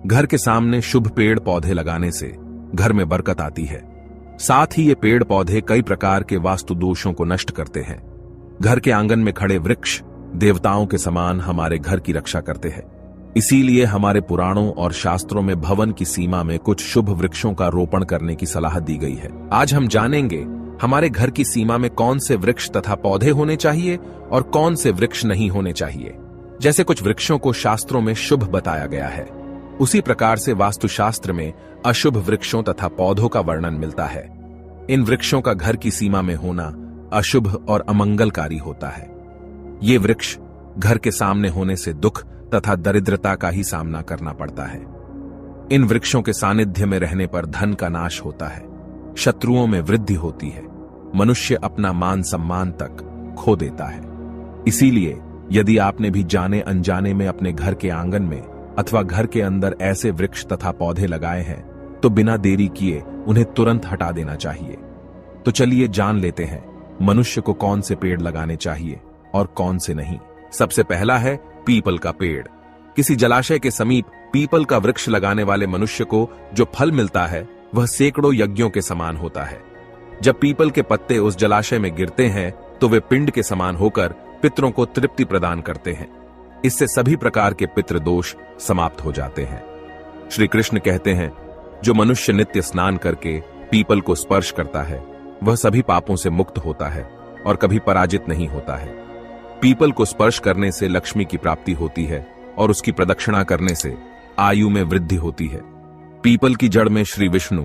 घर के सामने शुभ पेड़ पौधे लगाने से घर में बरकत आती है। साथ ही ये पेड़ पौधे कई प्रकार के वास्तु दोषों को नष्ट करते हैं। घर के आंगन में खड़े वृक्ष देवताओं के समान हमारे घर की रक्षा करते हैं। इसीलिए हमारे पुराणों और शास्त्रों में भवन की सीमा में कुछ शुभ वृक्षों का रोपण करने की सलाह दी गई है। आज हम जानेंगे हमारे घर की सीमा में कौन से वृक्ष तथा पौधे होने चाहिए और कौन से वृक्ष नहीं होने चाहिए। जैसे कुछ वृक्षों को शास्त्रों में शुभ बताया गया है, उसी प्रकार से वास्तुशास्त्र में अशुभ वृक्षों तथा पौधों का वर्णन मिलता है। इन वृक्षों का घर की सीमा में होना अशुभ और अमंगलकारी होता है। ये वृक्ष घर के सामने होने से दुख तथा दरिद्रता का ही सामना करना पड़ता है। इन वृक्षों के सानिध्य में रहने पर धन का नाश होता है, शत्रुओं में वृद्धि होती है, मनुष्य अपना मान सम्मान तक खो देता है। इसीलिए यदि आपने भी जाने अनजाने में अपने घर के आंगन में अथवा घर के अंदर ऐसे वृक्ष तथा पौधे लगाए हैं तो बिना देरी किए उन्हें तुरंत हटा देना चाहिए। तो चलिए जान लेते हैं मनुष्य को कौन से पेड़ लगाने चाहिए और कौन से नहीं। सबसे पहला है पीपल का पेड़। किसी जलाशय के समीप पीपल का वृक्ष लगाने वाले मनुष्य को जो फल मिलता है वह सैकड़ों यज्ञों के समान होता है। जब पीपल के पत्ते उस जलाशय में गिरते हैं तो वे पिंड के समान होकर पितरों को तृप्ति प्रदान करते हैं। इससे सभी प्रकार के पितृ दोष समाप्त हो जाते हैं। श्री कृष्ण कहते हैं, जो मनुष्य नित्य स्नान करके पीपल को स्पर्श करता है वह सभी पापों से मुक्त होता है और कभी पराजित नहीं होता है। पीपल को स्पर्श करने से लक्ष्मी की प्राप्ति होती है और उसकी प्रदक्षिणा करने से आयु में वृद्धि होती है। पीपल की जड़ में श्री विष्णु,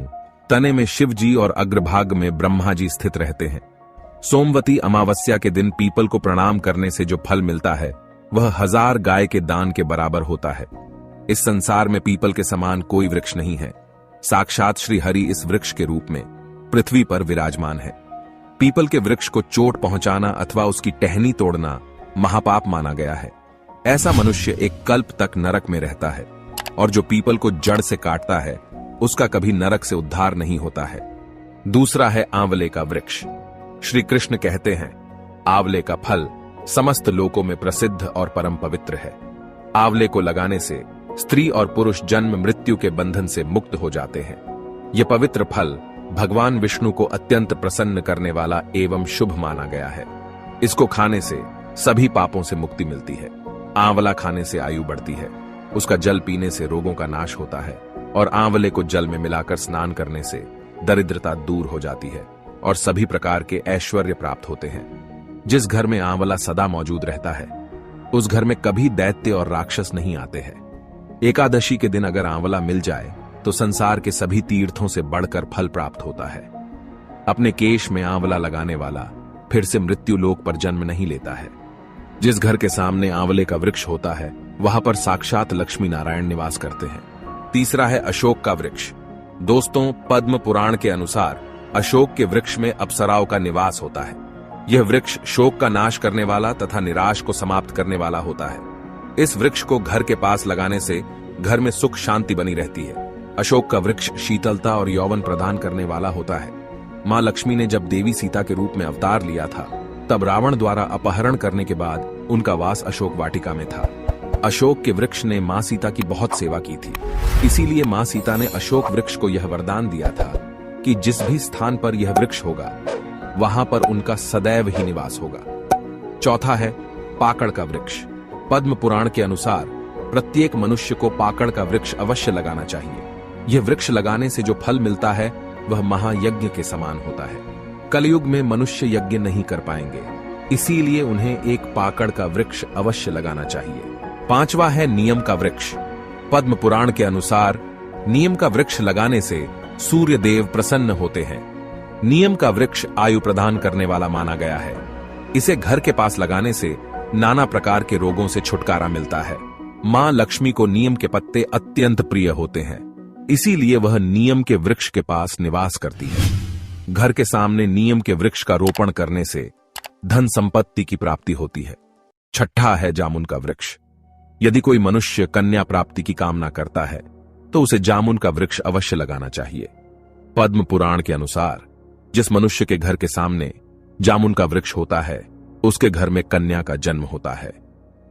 तने में शिव जी और अग्रभाग में ब्रह्मा जी स्थित रहते हैं। सोमवती अमावस्या के दिन पीपल को प्रणाम करने से जो फल मिलता है वह 1000 गाय के दान के बराबर होता है। इस संसार में पीपल के समान कोई वृक्ष नहीं है। साक्षात श्री हरि इस वृक्ष के रूप में पृथ्वी पर विराजमान है। पीपल के वृक्ष को चोट पहुंचाना अथवा उसकी टहनी तोड़ना महापाप माना गया है। ऐसा मनुष्य एक कल्प तक नरक में रहता है और जो पीपल को जड़ से काटता है उसका कभी नरक से उद्धार नहीं होता है। दूसरा है आंवले का वृक्ष। श्री कृष्ण कहते हैं, आंवले का फल समस्त लोकों में प्रसिद्ध और परम पवित्र है। आंवले को लगाने से स्त्री और पुरुष जन्म मृत्यु के बंधन से मुक्त हो जाते हैं। यह पवित्र फल भगवान विष्णु को अत्यंत प्रसन्न करने वाला एवं शुभ माना गया है। इसको खाने से सभी पापों से मुक्ति मिलती है। आंवला खाने से आयु बढ़ती है, उसका जल पीने से रोगों का नाश होता है और आंवले को जल में मिलाकर स्नान करने से दरिद्रता दूर हो जाती है और सभी प्रकार के ऐश्वर्य प्राप्त होते हैं। जिस घर में आंवला सदा मौजूद रहता है उस घर में कभी दैत्य और राक्षस नहीं आते हैं। एकादशी के दिन अगर आंवला मिल जाए तो संसार के सभी तीर्थों से बढ़कर फल प्राप्त होता है। अपने केश में आंवला लगाने वाला फिर से मृत्यु लोक पर जन्म नहीं लेता है। जिस घर के सामने आंवले का वृक्ष होता है वहां पर साक्षात लक्ष्मी नारायण निवास करते हैं। तीसरा है अशोक का वृक्ष। दोस्तों, पद्म पुराण के अनुसार अशोक के वृक्ष में अप्सराओं का निवास होता है। यह वृक्ष शोक का नाश करने वाला तथा निराश को समाप्त करने वाला होता है। इस वृक्ष को घर के पास लगाने से घर में सुख शांति बनी रहती है। अशोक का वृक्ष शीतलता और यौवन प्रदान करने वाला होता है। मां लक्ष्मी ने जब देवी सीता के रूप में अवतार लिया था तब रावण द्वारा अपहरण करने के बाद उनका वास अशोक वाटिका में था। अशोक के वृक्ष ने मां सीता की बहुत सेवा की थी। इसीलिए मां सीता ने अशोक वृक्ष को यह वरदान दिया था कि जिस भी स्थान पर यह वृक्ष होगा वहां पर उनका सदैव ही निवास होगा। चौथा है पाकड़ का वृक्ष। पद्म पुराण के अनुसार प्रत्येक मनुष्य को पाकड़ का वृक्ष अवश्य लगाना चाहिए। यह वृक्ष लगाने से जो फल मिलता है वह महायज्ञ के समान होता है। कलयुग में मनुष्य यज्ञ नहीं कर पाएंगे, इसीलिए उन्हें एक पाकड़ का वृक्ष अवश्य लगाना चाहिए। पांचवा है नियम का वृक्ष। पद्म पुराण के अनुसार नियम का वृक्ष लगाने से सूर्य देव प्रसन्न होते हैं। नियम का वृक्ष आयु प्रदान करने वाला माना गया है। इसे घर के पास लगाने से नाना प्रकार के रोगों से छुटकारा मिलता है। मां लक्ष्मी को नीम के पत्ते अत्यंत प्रिय होते हैं, इसीलिए वह नीम के वृक्ष के पास निवास करती है। घर के सामने नीम के वृक्ष का रोपण करने से धन संपत्ति की प्राप्ति होती है। छठा है जामुन का वृक्ष। यदि कोई मनुष्य कन्या प्राप्ति की कामना करता है तो उसे जामुन का वृक्ष अवश्य लगाना चाहिए। पद्म पुराण के अनुसार जिस मनुष्य के घर के सामने जामुन का वृक्ष होता है उसके घर में कन्या का जन्म होता है,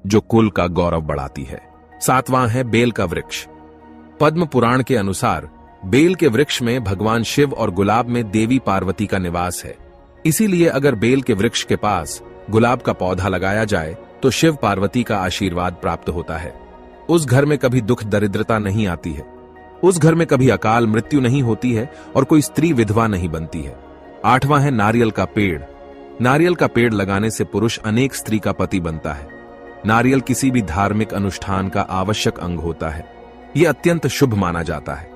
जो कुल का गौरव बढ़ाती है। सातवां है बेल का वृक्ष। पद्म पुराण के अनुसार बेल के वृक्ष में भगवान शिव और गुलाब में देवी पार्वती का निवास है। इसीलिए अगर बेल के वृक्ष के पास गुलाब का पौधा लगाया जाए तो शिव पार्वती का आशीर्वाद प्राप्त होता है। उस घर में कभी दुख दरिद्रता नहीं आती है, उस घर में कभी अकाल मृत्यु नहीं होती है और कोई स्त्री विधवा नहीं बनती है। 8वां है नारियल का पेड़। नारियल का पेड़ लगाने से पुरुष अनेक स्त्री का पति बनता है। नारियल किसी भी धार्मिक अनुष्ठान का आवश्यक अंग होता है। यह अत्यंत शुभ माना जाता है।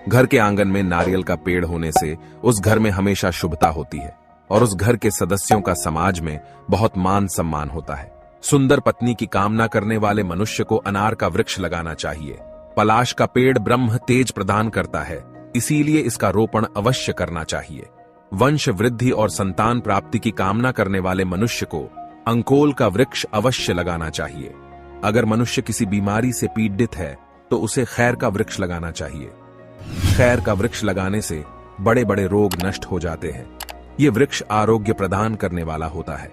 घर के आंगन में नारियल का पेड़ होने से उस घर में हमेशा शुभता होती है और उस घर के सदस्यों का समाज में बहुत मान सम्मान होता है। सुंदर पत्नी की कामना करने वाले मनुष्य को अनार का वृक्ष लगाना चाहिए। पलाश का पेड़ ब्रह्म तेज प्रदान करता है, इसीलिए इसका रोपण अवश्य करना चाहिए। वंश वृद्धि और संतान प्राप्ति की कामना करने वाले मनुष्य को अंकोल का वृक्ष अवश्य लगाना चाहिए। अगर मनुष्य किसी बीमारी से पीड़ित है तो उसे खैर का वृक्ष लगाना चाहिए। खैर का वृक्ष लगाने से बड़े बड़े रोग नष्ट हो जाते हैं। ये वृक्ष आरोग्य प्रदान करने वाला होता है।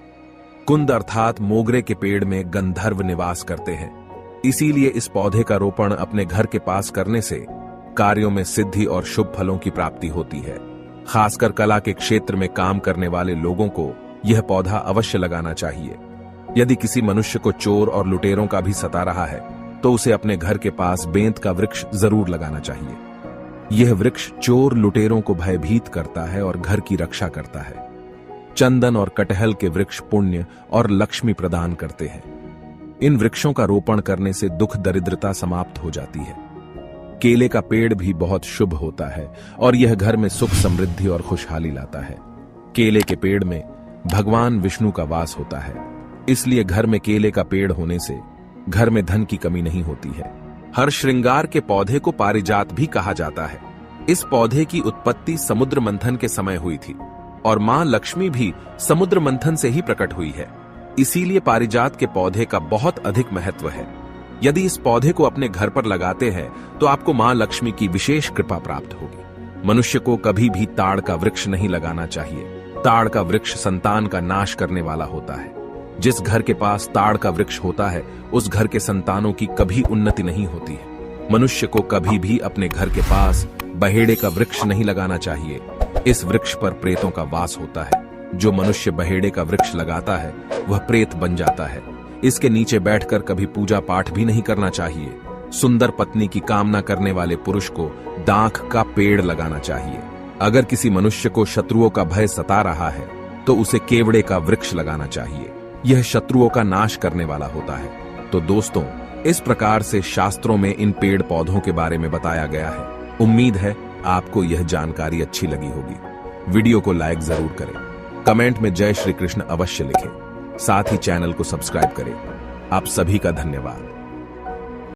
कुंद अर्थात मोगरे के पेड़ में गंधर्व निवास करते हैं, इसीलिए इस पौधे का रोपण अपने घर के पास करने से कार्यों में सिद्धि और शुभ फलों की प्राप्ति होती है। खासकर कला के क्षेत्र में काम करने वाले लोगों को यह पौधा अवश्य लगाना चाहिए। यदि किसी मनुष्य को चोर और लुटेरों का भी सता रहा है तो उसे अपने घर के पास बेंत का वृक्ष जरूर लगाना चाहिए। यह वृक्ष चोर लुटेरों को भयभीत करता है और घर की रक्षा करता है। चंदन और कटहल के वृक्ष पुण्य और लक्ष्मी प्रदान करते हैं। इन वृक्षों का रोपण करने से दुख दरिद्रता समाप्त हो जाती है। केले का पेड़ भी बहुत शुभ होता है और यह घर में सुख समृद्धि और खुशहाली लाता है। केले के पेड़ में भगवान विष्णु का वास होता है, इसलिए घर में केले का पेड़ होने से घर में धन की कमी नहीं होती है। हर श्रृंगार के पौधे को पारिजात भी कहा जाता है। इस पौधे की उत्पत्ति समुद्र मंथन के समय हुई थी और मां लक्ष्मी भी समुद्र मंथन से ही प्रकट हुई है। इसीलिए पारिजात के पौधे का बहुत अधिक महत्व है। यदि इस पौधे को अपने घर पर लगाते हैं तो आपको मां लक्ष्मी की विशेष कृपा प्राप्त होगी। मनुष्य को कभी भी ताड़ का वृक्ष नहीं लगाना चाहिए। ताड़ का वृक्ष संतान का नाश करने वाला होता है। जिस घर के पास ताड़ का वृक्ष होता है उस घर के संतानों की कभी उन्नति नहीं होती है। मनुष्य को कभी भी अपने घर के पास बहेड़े का वृक्ष नहीं लगाना चाहिए। इस वृक्ष पर प्रेतों का वास होता है। जो मनुष्य बहेड़े का वृक्ष लगाता है वह प्रेत बन जाता है। इसके नीचे बैठकर कभी पूजा पाठ भी नहीं करना चाहिए। सुंदर पत्नी की कामना करने वाले पुरुष को दाख का पेड़ लगाना चाहिए। अगर किसी मनुष्य को शत्रुओं का भय सता रहा है तो उसे केवड़े का वृक्ष लगाना चाहिए। यह शत्रुओं का नाश करने वाला होता है। तो दोस्तों, इस प्रकार से शास्त्रों में इन पेड़ पौधों के बारे में बताया गया है। उम्मीद है आपको यह जानकारी अच्छी लगी होगी। वीडियो को लाइक जरूर करें, कमेंट में जय श्री कृष्ण अवश्य लिखें, साथ ही चैनल को सब्सक्राइब करें। आप सभी का धन्यवाद।